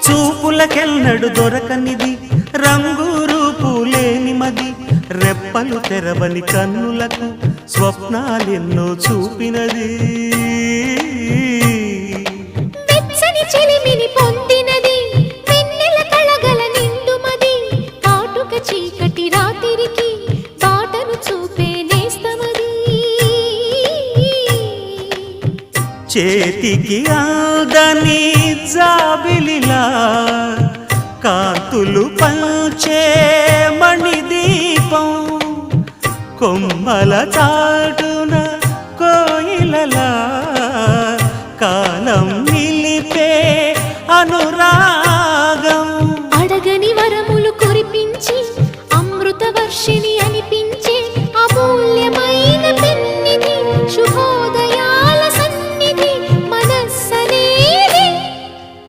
చూపులకెన్నడు దొరకనిది రంగు రూపు లేని మది రెప్పలు తెరవని కన్నులకు స్వప్నాలెన్నో చూపినది వెచ్చని చెలిమిని పొందినది వెన్నెల కళగల నిండుమది కాటుక చీకటి రాత్రికి బాటను చూపే నేస్తమది చేతికి ఆదని జాబిలిలా కాంతులు పంచే మణిదీపం కొమ్మల చాటున కోయిలలా కాలం నిలిపే అనురాగం అడగని వరములు కురిపించి అమృత వర్షిణి అనిపించి